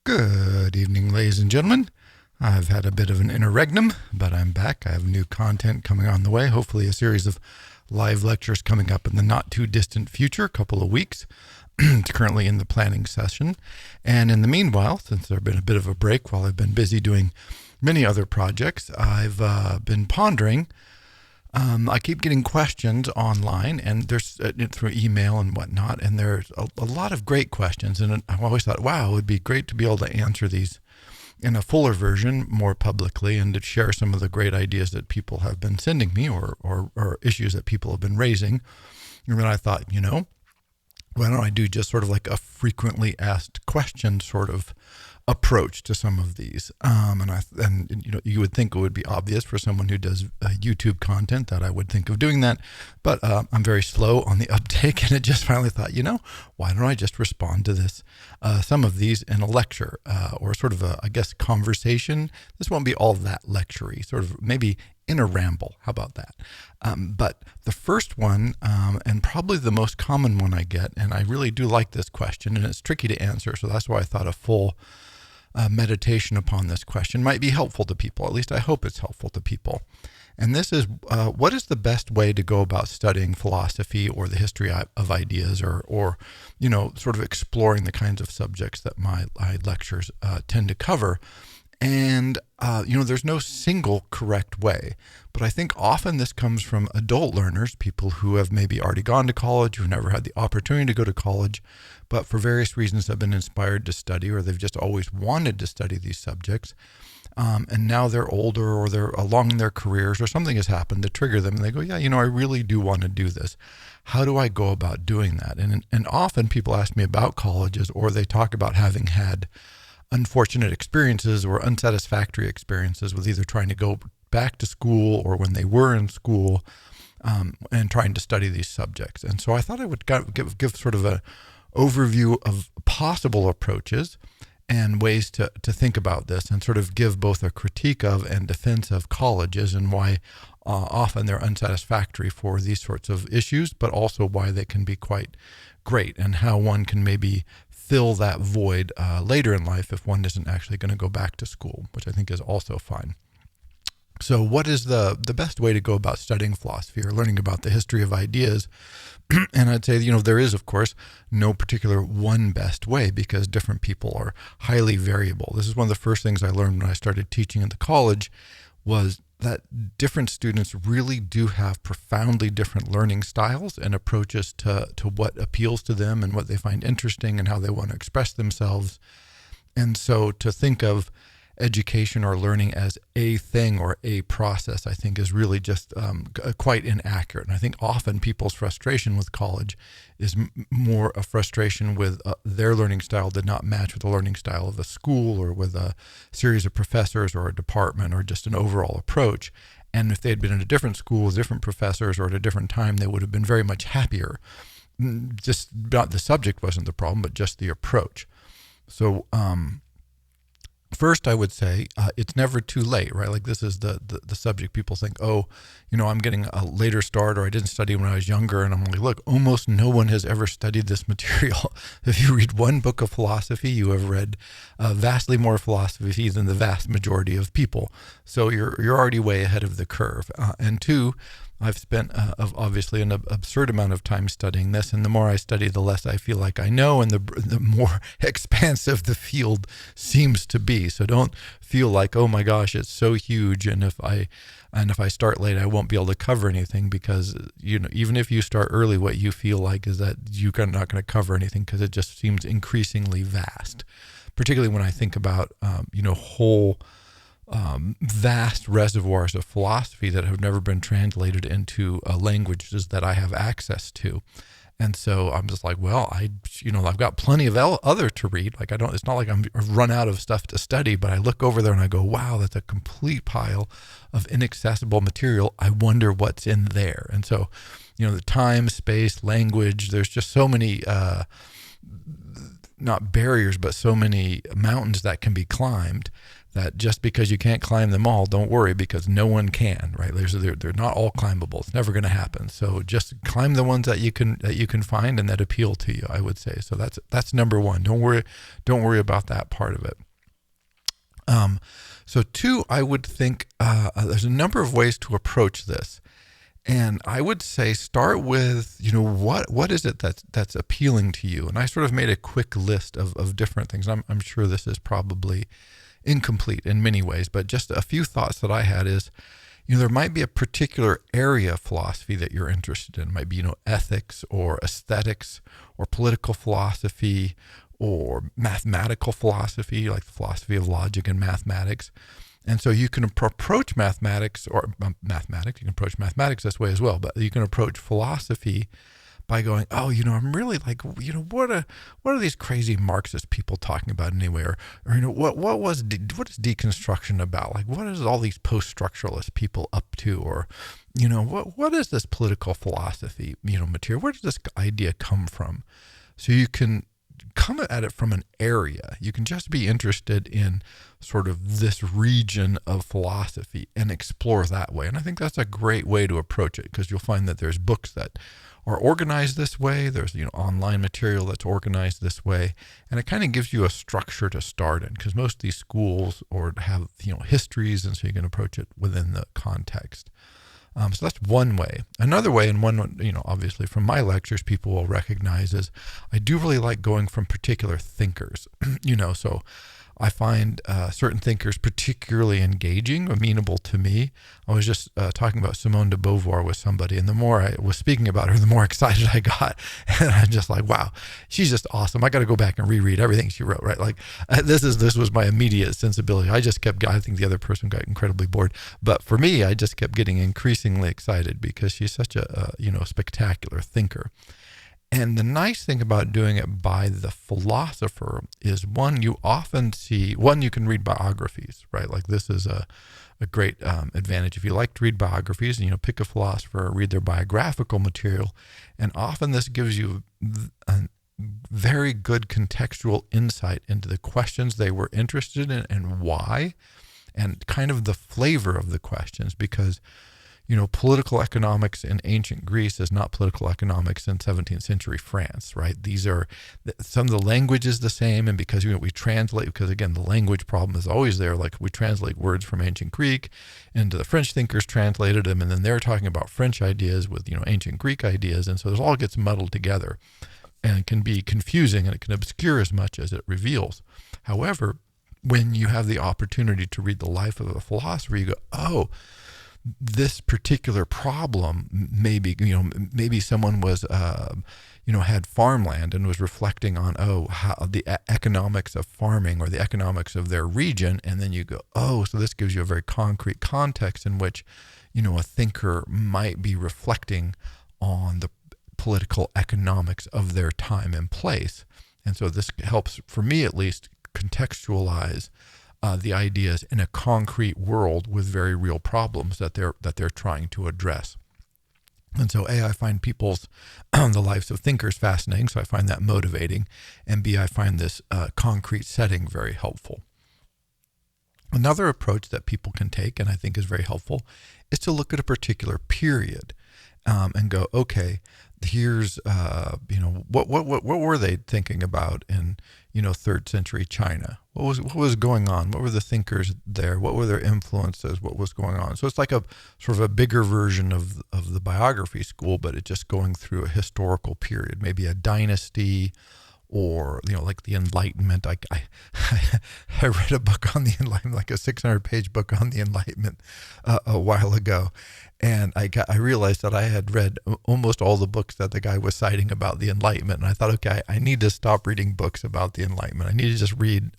Good evening, ladies and gentlemen. I've had a bit of an interregnum, but I'm back. I have new content coming on the way. Hopefully a series of live lectures coming up in the not too distant future, a couple of weeks. It's currently in the planning session. And in the meanwhile, since there's been a bit of a break while I've been busy doing many other projects, I've been pondering. I keep getting questions online, and there's through email and whatnot, and there's a lot of great questions. And I've always thought, wow, it would be great to be able to answer these in a fuller version more publicly and to share some of the great ideas that people have been sending me or issues that people have been raising. And then I thought, why don't I do just sort of like a frequently asked question sort of approach to some of these, and you would think it would be obvious for someone who does YouTube content that I would think of doing that, but I'm very slow on the uptake, and it just finally thought, why don't I just respond to this, some of these in a lecture, or sort of a, I guess, conversation. This won't be all that lecture-y, sort of maybe in a ramble. How about that? But the first one, and probably the most common one I get, and I really do like this question, and it's tricky to answer, so that's why I thought a full meditation upon this question might be helpful to people. At least I hope it's helpful to people. And this is, what is the best way to go about studying philosophy or the history of ideas, or sort of exploring the kinds of subjects that my lectures tend to cover? And, there's no single correct way, but I think often this comes from adult learners, people who have maybe already gone to college, who've never had the opportunity to go to college, but for various reasons have been inspired to study, or they've just always wanted to study these subjects. And now they're older, or they're along in their careers, or something has happened to trigger them, and they go, yeah, I really do want to do this. How do I go about doing that? And often people ask me about colleges, or they talk about having had unfortunate experiences or unsatisfactory experiences with either trying to go back to school or when they were in school, and trying to study these subjects. And so I thought I would give sort of an overview of possible approaches and ways to think about this, and sort of give both a critique of and defense of colleges, and why often they're unsatisfactory for these sorts of issues, but also why they can be quite great, and how one can maybe fill that void later in life if one isn't actually going to go back to school, which I think is also fine. So what is the best way to go about studying philosophy or learning about the history of ideas? And I'd say, there is, of course, no particular one best way, because different people are highly variable. This is one of the first things I learned when I started teaching at the college, was that different students really do have profoundly different learning styles and approaches to what appeals to them and what they find interesting and how they want to express themselves. And so to think of education or learning as a thing or a process, I think is really just quite inaccurate. And I think often people's frustration with college is more a frustration with their learning style did not match with the learning style of a school, or with a series of professors, or a department, or just an overall approach. And if they had been in a different school with different professors, or at a different time, they would have been very much happier. Just not the subject wasn't the problem, but just the approach. So, first, I would say it's never too late, right? Like, this is the subject. People think, I'm getting a later start, or I didn't study when I was younger. And I'm like, look, almost no one has ever studied this material. If you read one book of philosophy, you have read vastly more philosophy than the vast majority of people. So you're already way ahead of the curve. And two, I've spent obviously an absurd amount of time studying this, and the more I study, the less I feel like I know, and the more expansive the field seems to be. So don't feel like, oh my gosh, it's so huge, and if I start late, I won't be able to cover anything, because even if you start early, what you feel like is that you're not going to cover anything, because it just seems increasingly vast. Particularly when I think about whole vast reservoirs of philosophy that have never been translated into languages that I have access to. And so I'm just like, well, I've got plenty of other to read. Like, it's not like I've run out of stuff to study, but I look over there and I go, wow, that's a complete pile of inaccessible material. I wonder what's in there. And so, the time, space, language, there's just so many not barriers, but so many mountains that can be climbed, that just because you can't climb them all, don't worry, because no one can, right? They're not all climbable. It's never going to happen. So just climb the ones that you can find and that appeal to you, I would say. So that's number one. Don't worry about that part of it. So two, I would think there's a number of ways to approach this. And I would say start with, what is it that's appealing to you? And I sort of made a quick list of different things. I'm sure this is probably incomplete in many ways, but just a few thoughts that I had is, there might be a particular area of philosophy that you're interested in. It might be, ethics or aesthetics or political philosophy or mathematical philosophy, like the philosophy of logic and mathematics. And so you can approach mathematics you can approach mathematics this way as well, but you can approach philosophy by going, I'm really like, what are these crazy Marxist people talking about anyway? Or what is deconstruction about? Like, what is all these post-structuralist people up to? Or, what is this political philosophy, material? Where does this idea come from? So you can come at it from an area. You can just be interested in sort of this region of philosophy and explore that way. And I think that's a great way to approach it, because you'll find that there's books that are organized this way. There's online material that's organized this way, and it kind of gives you a structure to start in, because most of these schools have histories, and so you can approach it within the context. So that's one way. Another way, and one, obviously from my lectures, people will recognize, is I do really like going from particular thinkers. So I find certain thinkers particularly engaging, amenable to me. I was just talking about Simone de Beauvoir with somebody, and the more I was speaking about her, the more excited I got. And I'm just like, wow, she's just awesome. I got to go back and reread everything she wrote, right? Like this was my immediate sensibility. I think the other person got incredibly bored. But for me, I just kept getting increasingly excited because she's such a spectacular thinker. And the nice thing about doing it by the philosopher is, you can read biographies, right? Like this is a great advantage. If you like to read biographies, pick a philosopher, read their biographical material. And often this gives you a very good contextual insight into the questions they were interested in and why, and kind of the flavor of the questions, because political economics in ancient Greece is not political economics in 17th century France, right? These are, some of the language is the same, and because we translate, because again, the language problem is always there. Like we translate words from ancient Greek into the French thinkers translated them, and then they're talking about French ideas with ancient Greek ideas, and so it all gets muddled together, and it can be confusing, and it can obscure as much as it reveals. However, when you have the opportunity to read the life of a philosopher, you go, oh, this particular problem, maybe someone was, had farmland and was reflecting on, how the economics of farming or the economics of their region. And then you go, so this gives you a very concrete context in which, a thinker might be reflecting on the political economics of their time and place. And so this helps, for me at least, contextualize the ideas in a concrete world with very real problems that they're trying to address. And so A, I find people's the lives of thinkers fascinating, so I find that motivating, and B, I find this concrete setting very helpful. Another approach that people can take, and I think is very helpful, is to look at a particular period and go, okay, here's what were they thinking about in 3rd century China? What was going on? What were the thinkers there? What were their influences? What was going on? So it's like a sort of a bigger version of the biography school, but it's just going through a historical period, maybe a dynasty, or like the Enlightenment. I read a book on the Enlightenment, like a 600-page book on the Enlightenment a while ago, and I realized that I had read almost all the books that the guy was citing about the Enlightenment, and I thought, okay, I need to stop reading books about the Enlightenment.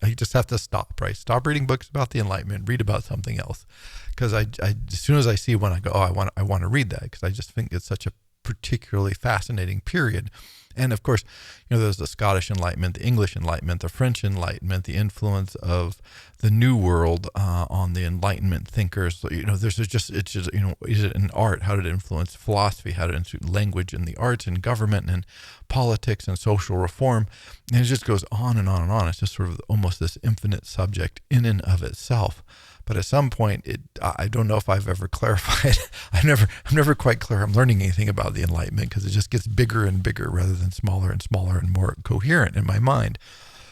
I just have to stop, right? Stop reading books about the Enlightenment, read about something else, because I as soon as I see one, I go, I want to read that, because I just think it's such a particularly fascinating period. And of course, there's the Scottish Enlightenment, the English Enlightenment, the French Enlightenment, the influence of the New World on the Enlightenment thinkers. So, there's just, it's just, is it in art? How did it influence philosophy? How did it influence language and the arts and government and politics and social reform? And it just goes on and on and on. It's just sort of almost this infinite subject in and of itself. But at some point, I don't know if I've ever clarified. I'm never quite clear. I'm learning anything about the Enlightenment because it just gets bigger and bigger rather than smaller and smaller and more coherent in my mind.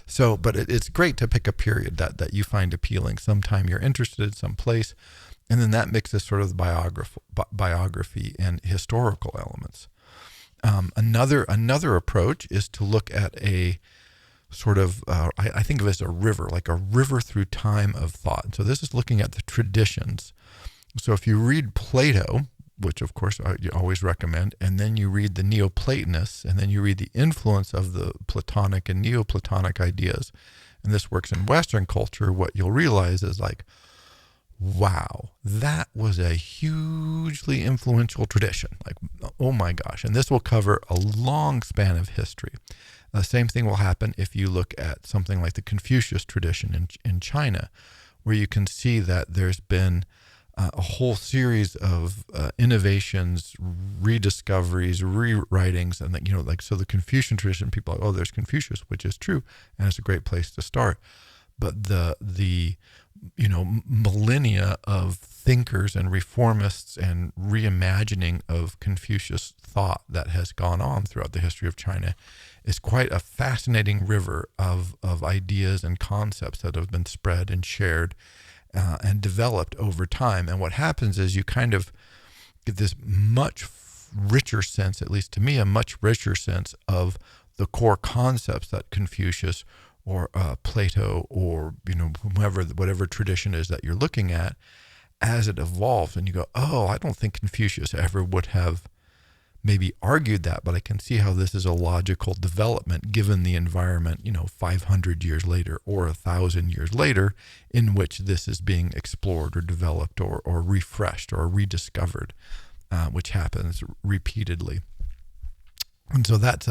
So, but it's great to pick a period that you find appealing. Sometime you're interested in some place, and then that mixes sort of the biography and historical elements. Another approach is to look at a sort of, I think of it as a river, like a river through time of thought. So this is looking at the traditions. So if you read Plato, which of course you always recommend, and then you read the Neoplatonists, and then you read the influence of the Platonic and Neoplatonic ideas, and this works in Western culture, what you'll realize is like, wow, that was a hugely influential tradition. Like, oh my gosh. And this will cover a long span of history. The same thing will happen if you look at something like the Confucius tradition in China, where you can see that there's been a whole series of innovations, rediscoveries, rewritings, and so the Confucian tradition, people are like, oh, there's Confucius, which is true, and it's a great place to start. But the millennia of thinkers and reformists and reimagining of Confucius thought that has gone on throughout the history of China is quite a fascinating river of ideas and concepts that have been spread and shared and developed over time. And what happens is you kind of get this much richer sense, at least to me, a much richer sense of the core concepts that Confucius or Plato or whatever tradition is that you're looking at as it evolves. And you go, oh, I don't think Confucius ever would have maybe argued that, but I can see how this is a logical development given the environment, 500 years later or 1,000 years later, in which this is being explored or developed or refreshed or rediscovered, which happens repeatedly. And so that's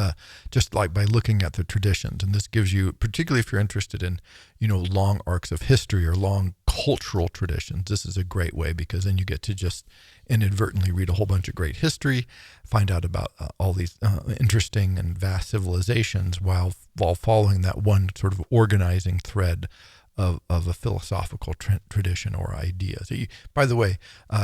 just like by looking at the traditions, and this gives you, particularly if you're interested in, long arcs of history or long cultural traditions, this is a great way, because then you get to just inadvertently read a whole bunch of great history, find out about all these interesting and vast civilizations while following that one sort of organizing thread of a philosophical tradition or idea. So by the way,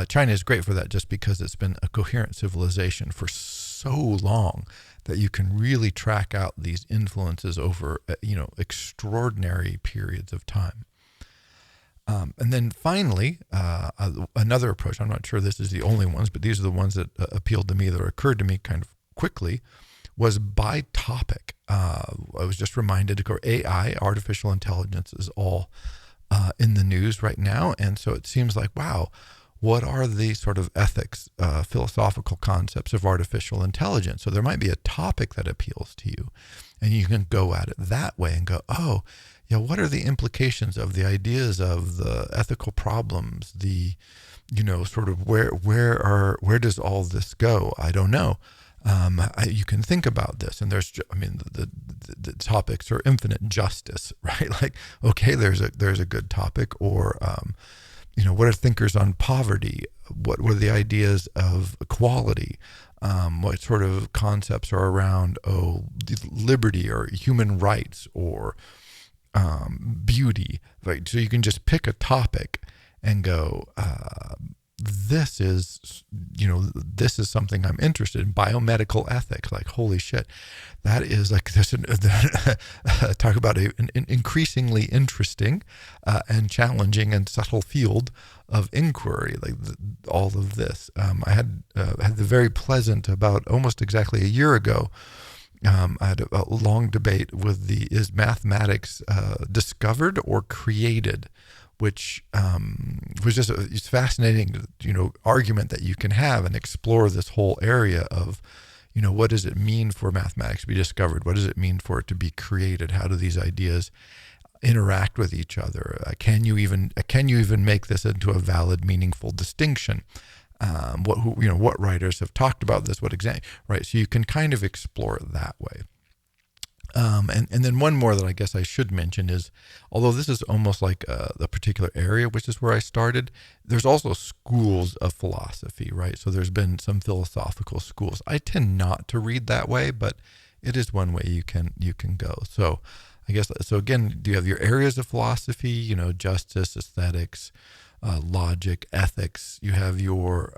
China is great for that just because it's been a coherent civilization for so long that you can really track out these influences over, extraordinary periods of time. And then finally, another approach, I'm not sure this is the only ones, but these are the ones that appealed to me, that occurred to me kind of quickly, was by topic. I was just reminded to go, AI, artificial intelligence, is all in the news right now. And so it seems like, wow, what are the sort of ethics, philosophical concepts of artificial intelligence? So there might be a topic that appeals to you, and you can go at it that way and go, oh, yeah, what are the implications of the ideas of the ethical problems, the, sort of where does all this go? I don't know. You can think about this, and there's, the topics are infinite justice, right? Like, okay, there's a good topic, or, what are thinkers on poverty? What were the ideas of equality? What sort of concepts are around, liberty or human rights or beauty, right? So you can just pick a topic and go, this is something I'm interested in. Biomedical ethics, like, holy shit, that is like this. Talk about an increasingly interesting and challenging and subtle field of inquiry. Like all of this, I had the very pleasant, about almost exactly a year ago. I had a long debate with is mathematics discovered or created, which was just a fascinating, argument that you can have and explore this whole area of, what does it mean for mathematics to be discovered? What does it mean for it to be created? How do these ideas interact with each other? Can you even make this into a valid, meaningful distinction? what writers have talked about this, right? So you can kind of explore it that way. And then one more that I guess I should mention is, although this is almost like the particular area, which is where I started, there's also schools of philosophy, right? So there's been some philosophical schools. I tend not to read that way, but it is one way you can go. So I guess, so again, do you have your areas of philosophy, justice, aesthetics, logic, ethics. You have your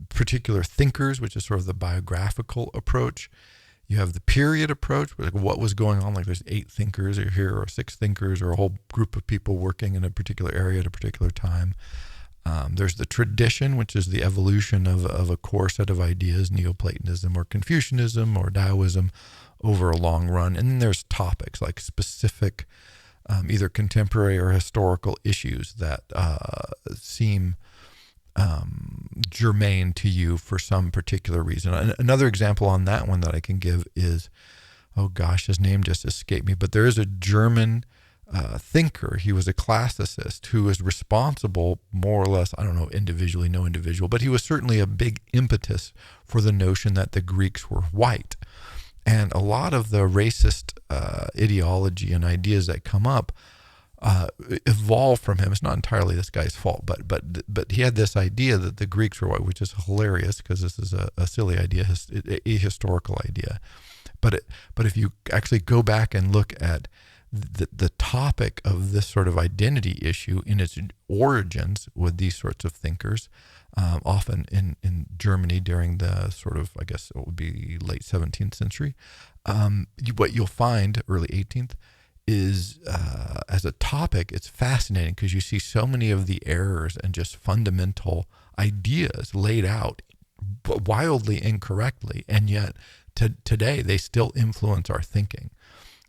particular thinkers, which is sort of the biographical approach. You have the period approach, like what was going on, like there's 8 thinkers here or 6 thinkers or a whole group of people working in a particular area at a particular time. There's the tradition, which is the evolution of a core set of ideas, Neoplatonism or Confucianism or Taoism over a long run. And then there's topics like specific either contemporary or historical issues that seem germane to you for some particular reason. Another example on that one that I can give is, oh gosh, his name just escaped me, but there is a German thinker. He was a classicist who was responsible more or less, I don't know individually, no individual, but he was certainly a big impetus for the notion that the Greeks were white. And a lot of the racist ideology and ideas that come up evolve from him. It's not entirely this guy's fault, but he had this idea that the Greeks were white, which is hilarious because this is a silly idea, a historical idea. But if you actually go back and look at the topic of this sort of identity issue in its origins with these sorts of thinkers, often in Germany during the sort of, I guess it would be late 17th century, what you'll find, early 18th, is as a topic, it's fascinating because you see so many of the errors and just fundamental ideas laid out wildly incorrectly, and yet today they still influence our thinking.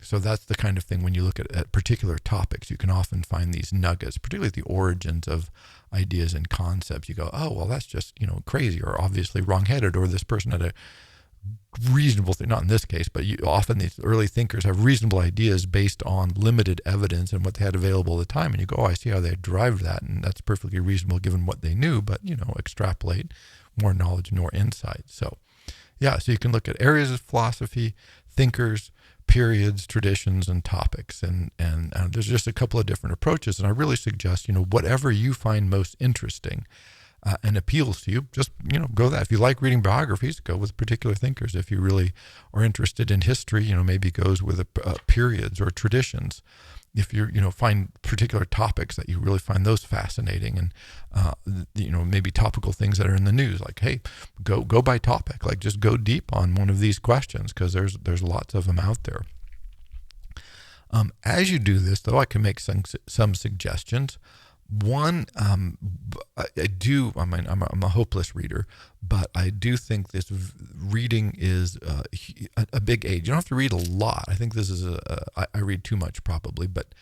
So that's the kind of thing when you look at particular topics, you can often find these nuggets, particularly at the origins of ideas and concepts. You go, oh, well, that's just, crazy or obviously wrong-headed, or this person had a reasonable thing, not in this case, but often these early thinkers have reasonable ideas based on limited evidence and what they had available at the time. And you go, oh, I see how they derived that. And that's perfectly reasonable given what they knew, but, extrapolate more knowledge, more insight. So, yeah, so you can look at areas of philosophy, thinkers, periods, traditions, and topics. And there's just a couple of different approaches. And I really suggest, whatever you find most interesting and appeals to you, just, go that. If you like reading biographies, go with particular thinkers. If you really are interested in history, maybe goes with periods or traditions. If you find particular topics that you really find those fascinating, and maybe topical things that are in the news, like, hey, go by topic, like just go deep on one of these questions, because there's lots of them out there. As you do this, though, I can make some suggestions. One, I'm a hopeless reader, but I do think this reading is a big aid. You don't have to read a lot. I think this is I read too much probably, but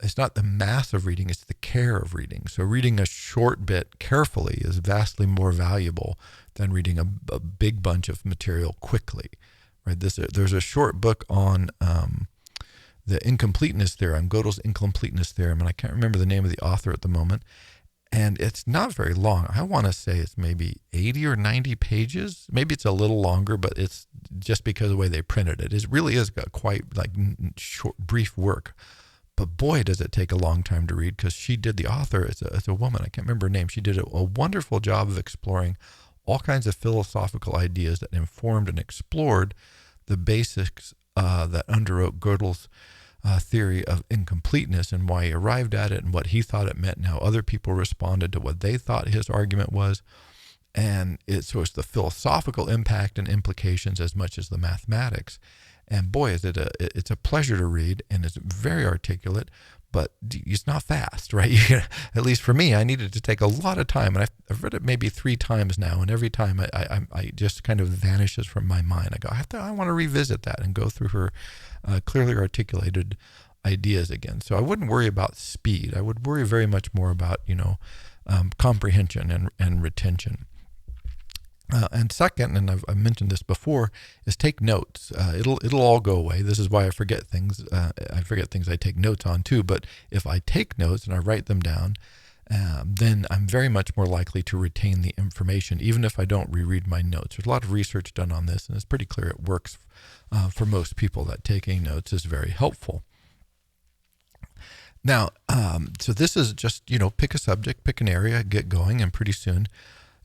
it's not the mass of reading, it's the care of reading. So reading a short bit carefully is vastly more valuable than reading a big bunch of material quickly, right? There's a short book on the incompleteness theorem, Gödel's incompleteness theorem, and I can't remember the name of the author at the moment, and it's not very long. I want to say it's maybe 80 or 90 pages. Maybe it's a little longer, but it's just because of the way they printed it. It really is got quite like short, brief work. But boy, does it take a long time to read, because the author, it's a woman, I can't remember her name. She did a wonderful job of exploring all kinds of philosophical ideas that informed and explored the basics that underwrote Gödel's theory of incompleteness and why he arrived at it and what he thought it meant and how other people responded to what they thought his argument was. And it's the philosophical impact and implications as much as the mathematics. And boy, it's a pleasure to read, and it's very articulate, but it's not fast, right? At least for me, I needed to take a lot of time, and I've read it maybe 3 times now, and every time I just kind of vanishes from my mind. I go, I want to revisit that and go through her clearly articulated ideas again. So I wouldn't worry about speed. I would worry very much more about comprehension and retention. And second, and I've mentioned this before, is take notes. It'll all go away. This is why I forget things. I forget things I take notes on too. But if I take notes and I write them down, then I'm very much more likely to retain the information, even if I don't reread my notes. There's a lot of research done on this, and it's pretty clear it works for most people, that taking notes is very helpful. Now, so this is just, pick a subject, pick an area, get going, and pretty soon,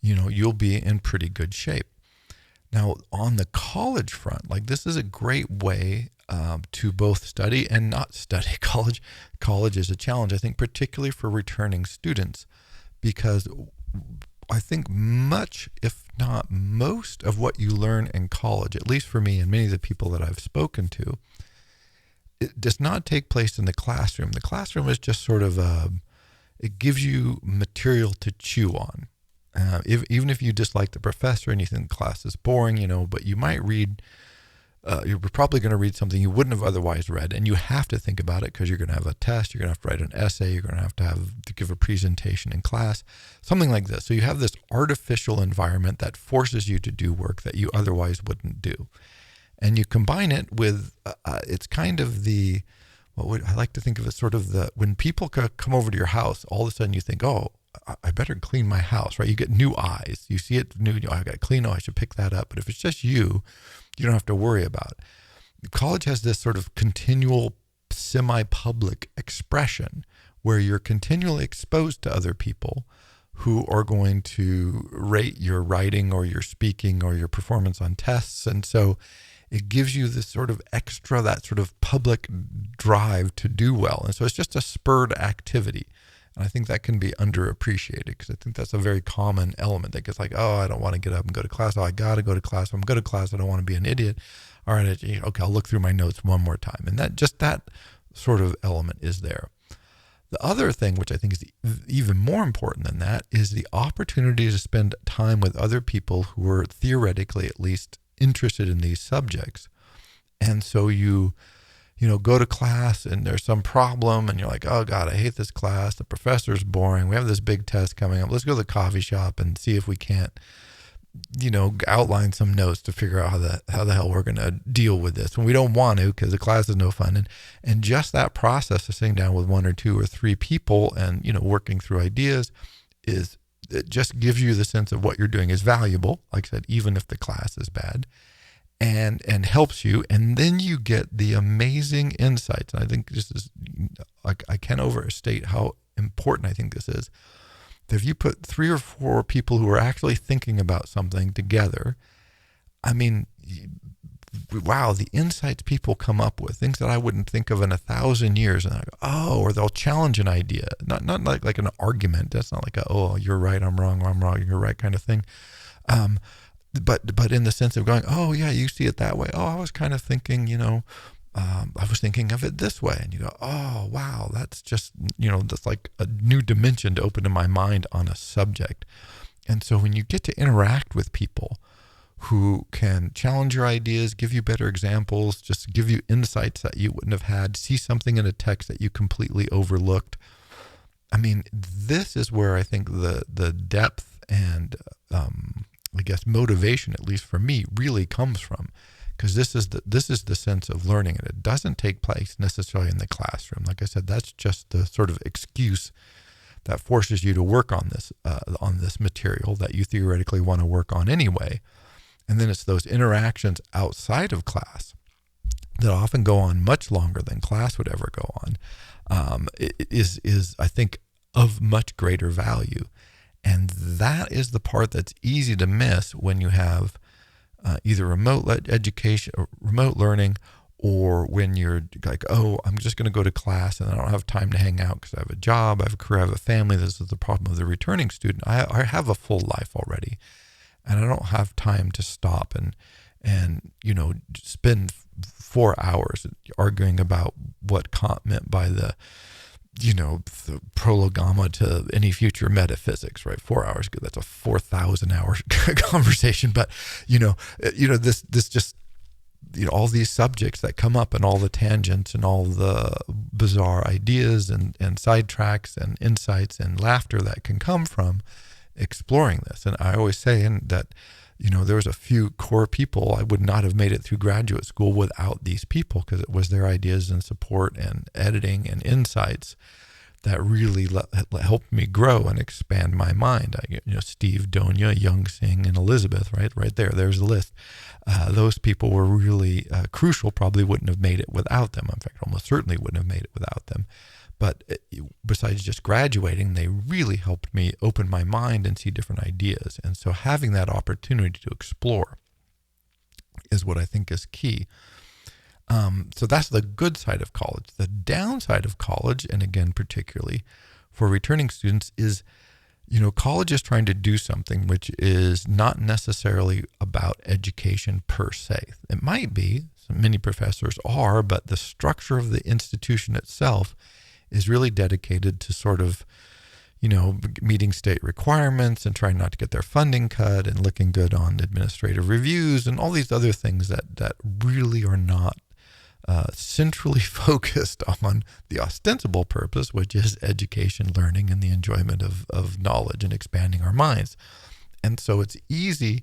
you'll be in pretty good shape. Now, on the college front, this is a great way to both study and not study. College is a challenge, I think, particularly for returning students, because I think much, if not most, of what you learn in college, at least for me and many of the people that I've spoken to, it does not take place in the classroom. The classroom is just sort of it gives you material to chew on. Even if you dislike the professor and you think class is boring, but you might read, you're probably going to read something you wouldn't have otherwise read, and you have to think about it because you're going to have a test, you're going to have to write an essay, you're going to have to give a presentation in class, something like this. So you have this artificial environment that forces you to do work that you otherwise wouldn't do. And you combine it with, it's kind of I like to think of it sort of when people come over to your house, all of a sudden you think, oh, I better clean my house, right? You get new eyes. You see it new, I got to clean, I should pick that up. But if it's just you don't have to worry about it. College has this sort of continual semi-public expression where you're continually exposed to other people who are going to rate your writing or your speaking or your performance on tests. And so it gives you this sort of extra, that sort of public drive to do well. And so it's just a spurred activity. And I think that can be underappreciated, because I think that's a very common element that gets oh, I don't want to get up and go to class. Oh, I got to go to class. If I'm going to class, I don't want to be an idiot. All right, okay, I'll look through my notes one more time. And that sort of element is there. The other thing, which I think is even more important than that, is the opportunity to spend time with other people who are theoretically at least interested in these subjects. And so you go to class and there's some problem and you're like, oh God, I hate this class. The professor's boring. We have this big test coming up. Let's go to the coffee shop and see if we can't, outline some notes to figure out how the hell we're going to deal with this. And we don't want to, because the class is no fun. And just that process of sitting down with one or two or three people and, working through ideas it just gives you the sense of what you're doing is valuable. Like I said, even if the class is bad. And helps you, and then you get the amazing insights. And I think this is, I can't overstate how important I think this is. That if you put 3 or 4 people who are actually thinking about something together, I mean, wow, the insights people come up with, things that I wouldn't think of in 1,000 years. And I go, oh, or they'll challenge an idea, not like an argument. That's not like oh, you're right, I'm wrong, or I'm wrong, you're right kind of thing. But in the sense of going, oh yeah, you see it that way. Oh, I was kind of thinking, I was thinking of it this way. And you go, oh wow, that's just, that's like a new dimension to open to my mind on a subject. And so when you get to interact with people who can challenge your ideas, give you better examples, just give you insights that you wouldn't have had, see something in a text that you completely overlooked. I mean, this is where I think the depth and, I guess motivation, at least for me, really comes from, because this is the sense of learning, and it doesn't take place necessarily in the classroom. Like I said, that's just the sort of excuse that forces you to work on this material that you theoretically want to work on anyway. And then it's those interactions outside of class that often go on much longer than class would ever go on. Is I think of much greater value. And that is the part that's easy to miss when you have either remote education or remote learning, or when you're like, oh, I'm just going to go to class and I don't have time to hang out because I have a job, I have a career, I have a family. This is the problem of the returning student. I have a full life already, and I don't have time to stop and spend 4 hours arguing about what Kant meant by the prolegomena to any future metaphysics, right? 4 hours, good. That's a 4,000 hour conversation. But, this just, all these subjects that come up and all the tangents and all the bizarre ideas and sidetracks and insights and laughter that can come from exploring this. And I always say that, there was a few core people. I would not have made it through graduate school without these people, because it was their ideas and support and editing and insights that really helped me grow and expand my mind. Steve, Donia, Young Sing, and Elizabeth, right there's the list. Those people were really crucial. Probably wouldn't have made it without them. In fact, almost certainly wouldn't have made it without them. But besides just graduating, they really helped me open my mind and see different ideas. And so having that opportunity to explore is what I think is key. So that's the good side of college. The downside of college, and again, particularly for returning students, is, college is trying to do something which is not necessarily about education per se. It might be, many professors are, but the structure of the institution itself is really dedicated to sort of, meeting state requirements and trying not to get their funding cut and looking good on administrative reviews and all these other things that really are not centrally focused on the ostensible purpose, which is education, learning, and the enjoyment of knowledge and expanding our minds. And so it's easy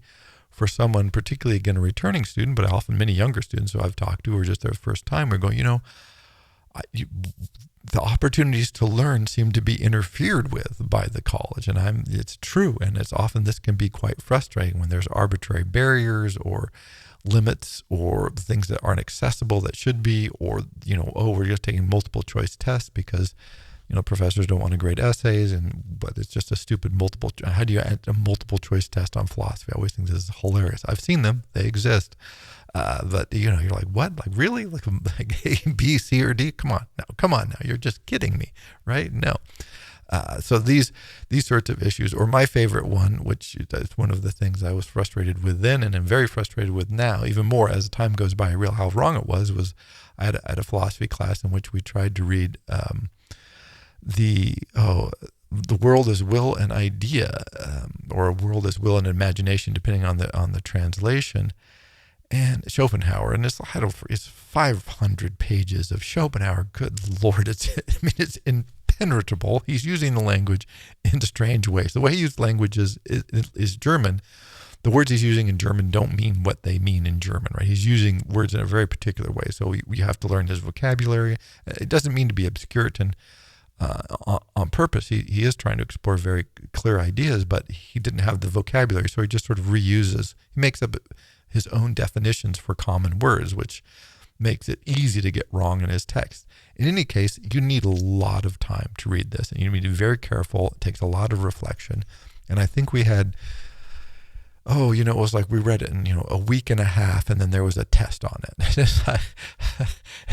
for someone, particularly, again, a returning student, but often many younger students who I've talked to who are just their first time, are going, the opportunities to learn seem to be interfered with by the college. And it's true. And it's often, this can be quite frustrating when there's arbitrary barriers or limits or things that aren't accessible that should be, or, we're just taking multiple choice tests because, professors don't want to grade essays, but it's just a stupid how do you add a multiple choice test on philosophy? I always think this is hilarious. I've seen them, they exist. But you're like, what? Like, really? Like A, B, C, or D? Come on now. You're just kidding me, right? No. So these sorts of issues, or my favorite one, which is one of the things I was frustrated with then and am very frustrated with now, even more as time goes by, I realize how wrong it was I had a philosophy class in which we tried to read the world as will and idea, or a world as will and imagination, depending on the translation, and Schopenhauer, and it's 500 pages of Schopenhauer. Good Lord, it's impenetrable. He's using the language in strange ways. The way he used language is German. The words he's using in German don't mean what they mean in German, right? He's using words in a very particular way, so we have to learn his vocabulary. It doesn't mean to be obscurant on purpose. He is trying to explore very clear ideas, but he didn't have the vocabulary, so he just sort of reuses. He makes up his own definitions for common words, which makes it easy to get wrong in his text. In any case, you need a lot of time to read this, and you need to be very careful. It takes a lot of reflection. And I think we had, it was like we read it in, a week and a half, and then there was a test on it.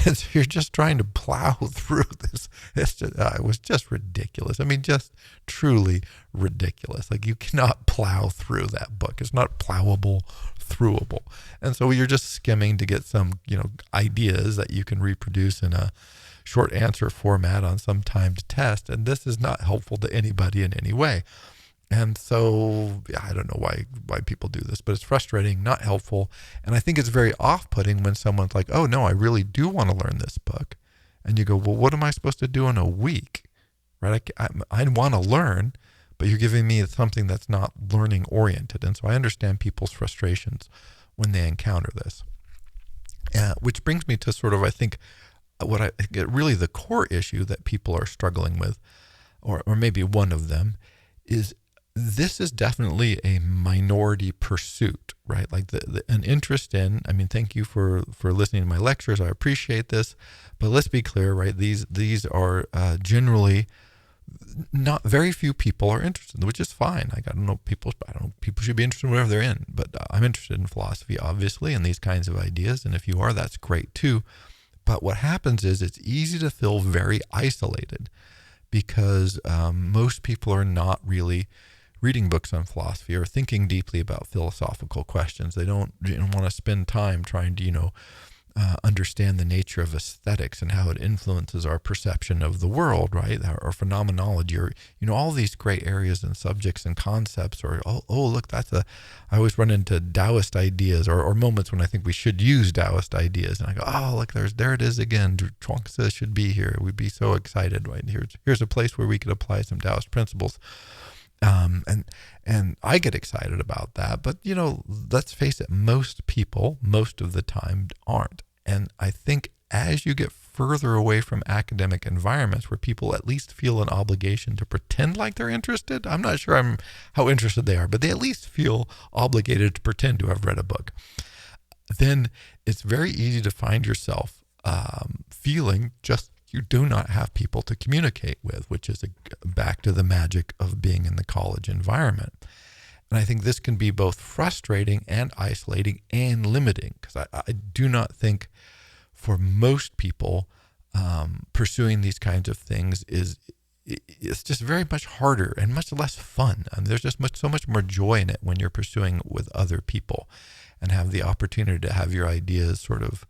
And so you're just trying to plow through this. It was just ridiculous. I mean, just truly ridiculous. Like, you cannot plow through that book. It's not plowable, throughable. And so you're just skimming to get some, ideas that you can reproduce in a short answer format on some timed test. And this is not helpful to anybody in any way. And so I don't know why people do this, but it's frustrating, not helpful. And I think it's very off-putting when someone's like, oh, no, I really do want to learn this book. And you go, well, what am I supposed to do in a week? Right? I want to learn, but you're giving me something that's not learning oriented. And so I understand people's frustrations when they encounter this. Which brings me to sort of, I think, really the core issue that people are struggling with, or maybe one of them, is this is definitely a minority pursuit, right? Like an interest in, thank you for listening to my lectures. I appreciate this, but let's be clear, right? These are generally not very few people are interested, which is fine. Like, I don't know people should be interested in whatever they're in, but I'm interested in philosophy, obviously, and these kinds of ideas. And if you are, that's great too. But what happens is it's easy to feel very isolated because most people are not really reading books on philosophy or thinking deeply about philosophical questions. They don't want to spend time trying to, understand the nature of aesthetics and how it influences our perception of the world, right? Or phenomenology, or, all these great areas and subjects and concepts, or, look, I always run into Taoist ideas or moments when I think we should use Taoist ideas. And I go, look, there it is again. Chuang-Tzu should be here. We'd be so excited, right? Here's a place where we could apply some Taoist principles. And I get excited about that, but let's face it, most people, most of the time, aren't. And I think as you get further away from academic environments where people at least feel an obligation to pretend like they're interested. I'm not sure how interested they are, but they at least feel obligated to pretend to have read a book. Then it's very easy to find yourself feeling just you do not have people to communicate with, which is back to the magic of being in the college environment. And I think this can be both frustrating and isolating and limiting, because I do not think for most people pursuing these kinds of things it's just very much harder and much less fun. And there's just so much more joy in it when you're pursuing with other people and have the opportunity to have your ideas sort of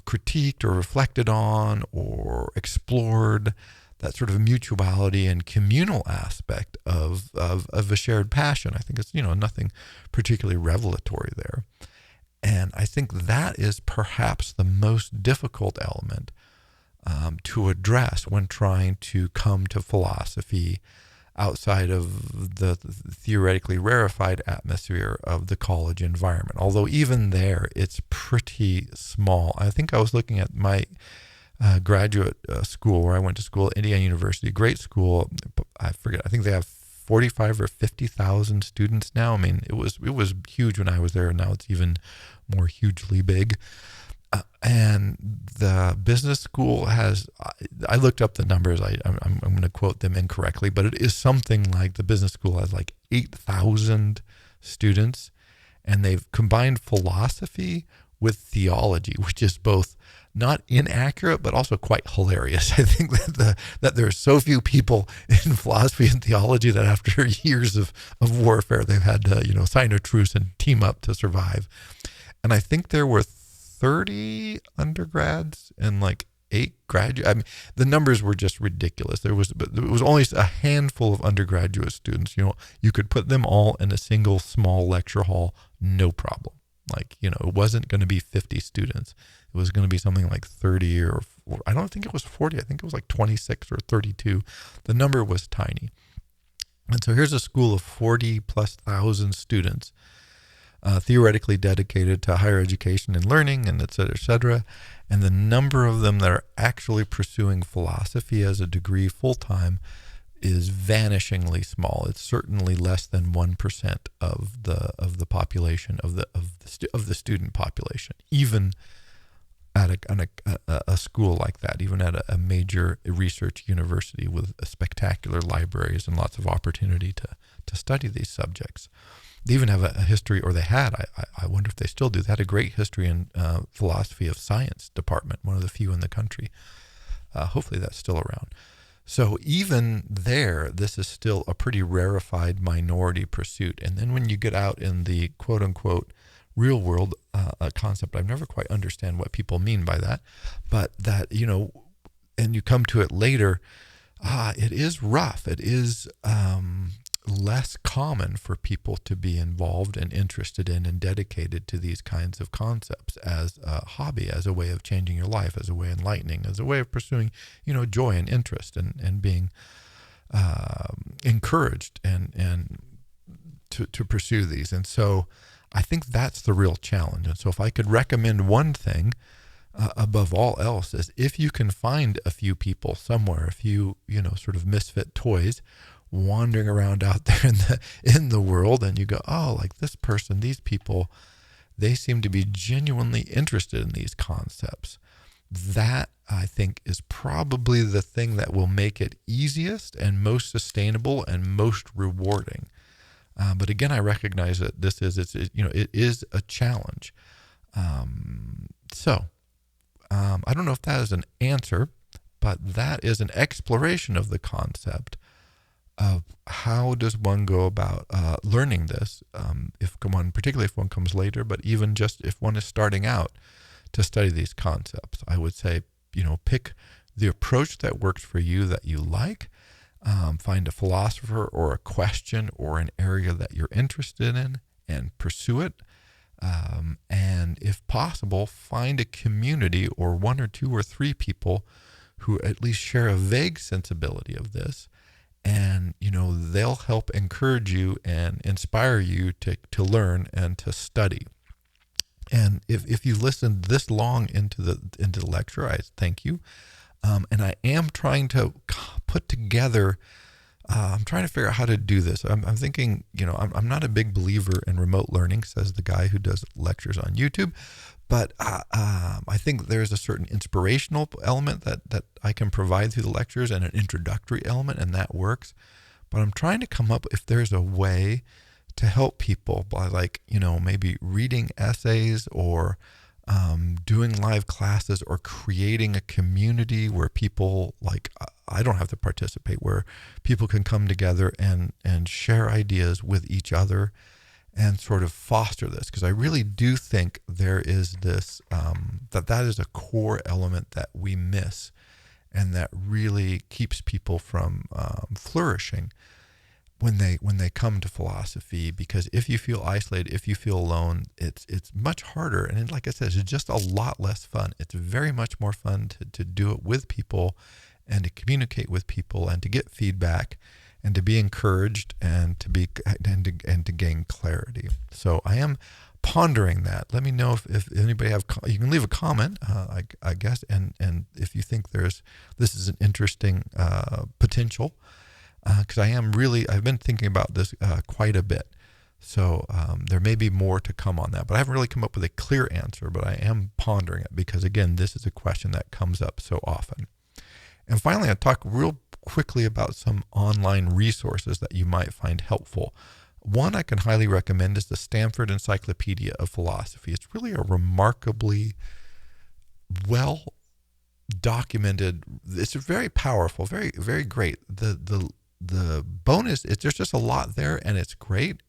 critiqued or reflected on or explored. That sort of mutuality and communal aspect of a shared passion. I think it's, nothing particularly revelatory there. And I think that is perhaps the most difficult element to address when trying to come to philosophy outside of the theoretically rarefied atmosphere of the college environment. Although even there, it's pretty small. I think I was looking at my graduate school where I went to school, Indiana University, great school. I forget. I think they have 45 or 50,000 students now. I mean, it was huge when I was there, and now it's even more hugely big. And the business school has, I looked up the numbers. I'm going to quote them incorrectly, but it is something like the business school has like 8,000 students, and they've combined philosophy with theology, which is both not inaccurate, but also quite hilarious. I think that there are so few people in philosophy and theology that after years of warfare, they've had to, sign a truce and team up to survive. And I think there were 30 undergrads and like 8 graduates. I mean, the numbers were just ridiculous. There was only a handful of undergraduate students. You could put them all in a single small lecture hall, no problem. Like, it wasn't going to be 50 students. It was going to be something like 30 or I don't think it was 40. I think it was like 26 or 32. The number was tiny. And so here's a school of 40 plus thousand students, theoretically dedicated to higher education and learning, and et cetera, et cetera. And the number of them that are actually pursuing philosophy as a degree full-time is vanishingly small. It's certainly less than 1% of the population of the student population, even at a school like that, even at a major research university with spectacular libraries and lots of opportunity to study these subjects. They even have a history, or they had, I wonder if they still do, they had a great history in philosophy of science department, one of the few in the country. Hopefully that's still around. So even there, this is still a pretty rarefied minority pursuit. And then when you get out in the quote unquote real world, a concept I've never quite understand what people mean by that, but that, and you come to it later, it is rough. It is less common for people to be involved and interested in and dedicated to these kinds of concepts as a hobby, as a way of changing your life, as a way of enlightening, as a way of pursuing, joy and interest and being encouraged and to pursue these. And so I think that's the real challenge. And so if I could recommend one thing above all else is if you can find a few people somewhere, a few, sort of misfit toys wandering around out there in the world, and you go, oh, like this person, these people, they seem to be genuinely interested in these concepts. That, I think, is probably the thing that will make it easiest and most sustainable and most rewarding. But again, I recognize that it is a challenge. So I don't know if that is an answer, but that is an exploration of the concept of how does one go about learning this, particularly if one comes later, but even just if one is starting out to study these concepts. I would say, pick the approach that works for you, that you like. Find a philosopher or a question or an area that you're interested in and pursue it. And if possible, find a community or 1 or 2 or 3 people who at least share a vague sensibility of this. And, they'll help encourage you and inspire you to learn and to study. And if you listened this long into the lecture, I thank you. And I am trying to put together. I'm trying to figure out how to do this. I'm thinking, I'm not a big believer in remote learning, says the guy who does lectures on YouTube. But I think there's a certain inspirational element that I can provide through the lectures, and an introductory element, and that works. But I'm trying to come up if there's a way to help people by, like, maybe reading essays, or doing live classes, or creating a community where people, like, I don't have to participate, where people can come together and share ideas with each other and sort of foster this. Because I really do think there is this, that is a core element that we miss, and that really keeps people from flourishing when they come to philosophy. Because if you feel isolated, if you feel alone, it's much harder. And like I said, it's just a lot less fun. It's very much more fun to do it with people, and to communicate with people, and to get feedback, and to be encouraged, and to gain clarity. So I am pondering that. Let me know if anybody you can leave a comment, I guess, and if you think this is an interesting potential, because I've been thinking about this quite a bit. So there may be more to come on that, but I haven't really come up with a clear answer, but I am pondering it, because again, this is a question that comes up so often. And finally, I'll talk real quickly about some online resources that you might find helpful. One I can highly recommend is the Stanford Encyclopedia of Philosophy. It's really a remarkably well documented. It's very powerful, very, very great. The bonus is there's just a lot there, and it's great.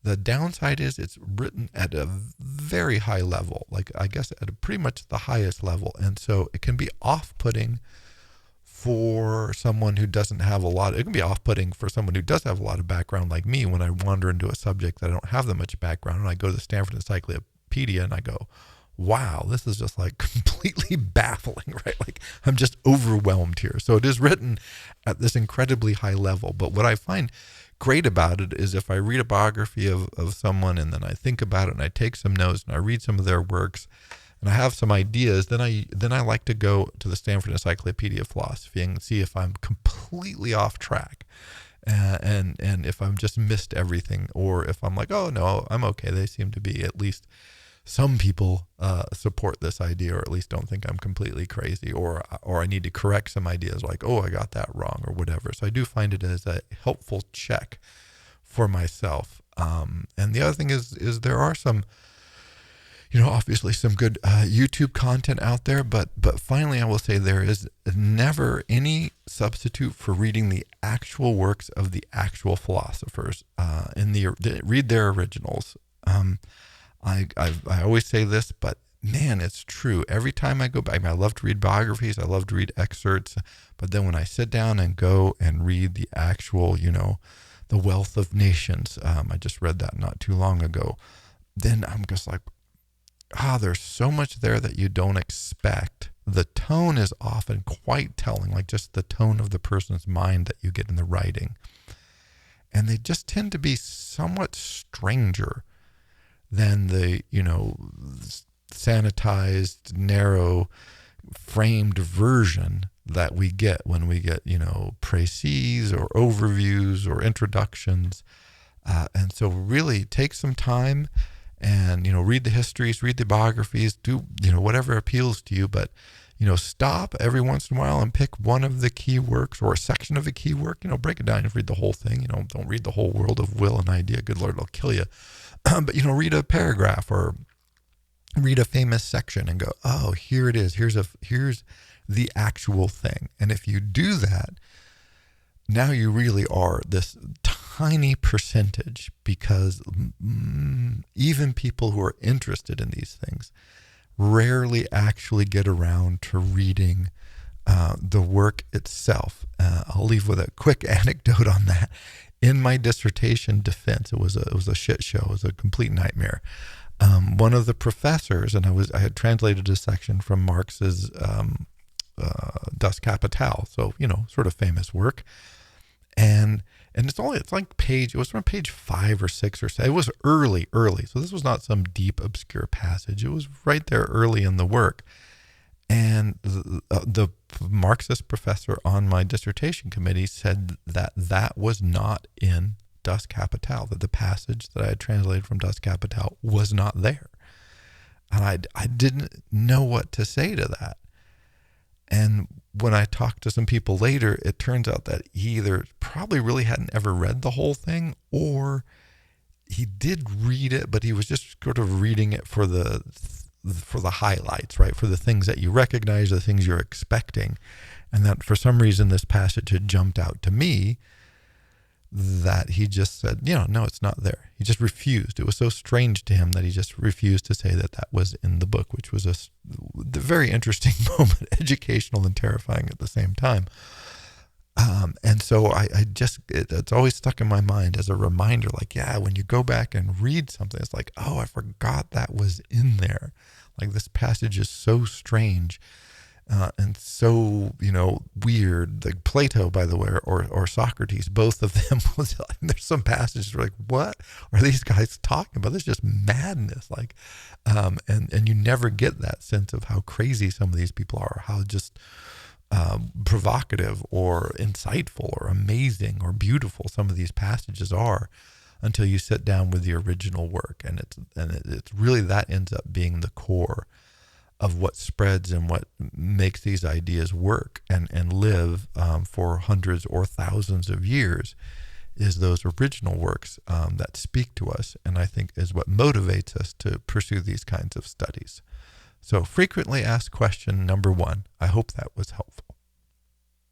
The downside is it's written at a very high level, like I guess at pretty much the highest level, and so it can be off-putting for someone who doesn't have a lot. It can be off-putting for someone who does have a lot of background, like me, when I wander into a subject that I don't have that much background, and I go to the Stanford Encyclopedia and I go, wow, this is just like completely baffling, right? Like, I'm just overwhelmed here. So it is written at this incredibly high level. But what I find great about it is if I read a biography of someone, and then I think about it, and I take some notes, and I read some of their works, and I have some ideas, then I like to go to the Stanford Encyclopedia of Philosophy and see if I'm completely off track, and if I've just missed everything, or if I'm like, oh no, I'm okay. They seem to be, at least some people support this idea, or at least don't think I'm completely crazy, or I need to correct some ideas, like, oh, I got that wrong, or whatever. So I do find it as a helpful check for myself. And the other thing is there are some, obviously some good YouTube content out there, but finally I will say there is never any substitute for reading the actual works of the actual philosophers, read their originals. I always say this, but man, it's true. Every time I go back, I love to read biographies, I love to read excerpts, but then when I sit down and go and read the actual, The Wealth of Nations, I just read that not too long ago, then I'm just like, there's so much there that you don't expect. The tone is often quite telling, like just the tone of the person's mind that you get in the writing. And they just tend to be somewhat stranger than the, sanitized, narrow, framed version that we get when we get, précis or overviews or introductions. And so really take some time and, read the histories, read the biographies, do, whatever appeals to you. But, stop every once in a while and pick one of the key works or a section of a key work, break it down and read the whole thing. Don't read the whole world of will and idea. Good Lord, it'll kill you. But, read a paragraph or read a famous section and go, oh, here it is. Here's the actual thing. And if you do that, now you really are this tiny percentage, because even people who are interested in these things rarely actually get around to reading the work itself. I'll leave with a quick anecdote on that. In my dissertation defense, it was a shit show. It was a complete nightmare. One of the professors, and I had translated a section from Marx's Das Kapital, so sort of famous work. and it's like it was from page 5 or 6 or 7. It was early. So this was not some deep, obscure passage. It was right there early in the work. And the Marxist professor on my dissertation committee said that was not in Das Kapital, that the passage that I had translated from Das Kapital was not there. And I didn't know what to say to that. And when I talked to some people later, it turns out that he either probably really hadn't ever read the whole thing, or he did read it, but he was just sort of reading it for the highlights, right? For the things that you recognize, the things you're expecting. And that for some reason this passage had jumped out to me, that he just said, no, it's not there. He just refused. It was so strange to him that he just refused to say that was in the book, which was a very interesting moment, educational and terrifying at the same time. And so it's always stuck in my mind as a reminder, like, when you go back and read something, it's like, oh, I forgot that was in there. Like, this passage is so strange. And so, weird. Like Plato, by the way, or Socrates, both of them there's some passages where, like, what are these guys talking about? This is just madness. Like, and you never get that sense of how crazy some of these people are, how just provocative or insightful or amazing or beautiful some of these passages are, until you sit down with the original work, and it's really, that ends up being the core of what spreads and what makes these ideas work and live for hundreds or thousands of years, is those original works that speak to us, and I think is what motivates us to pursue these kinds of studies. So, frequently asked question number 1. I hope that was helpful.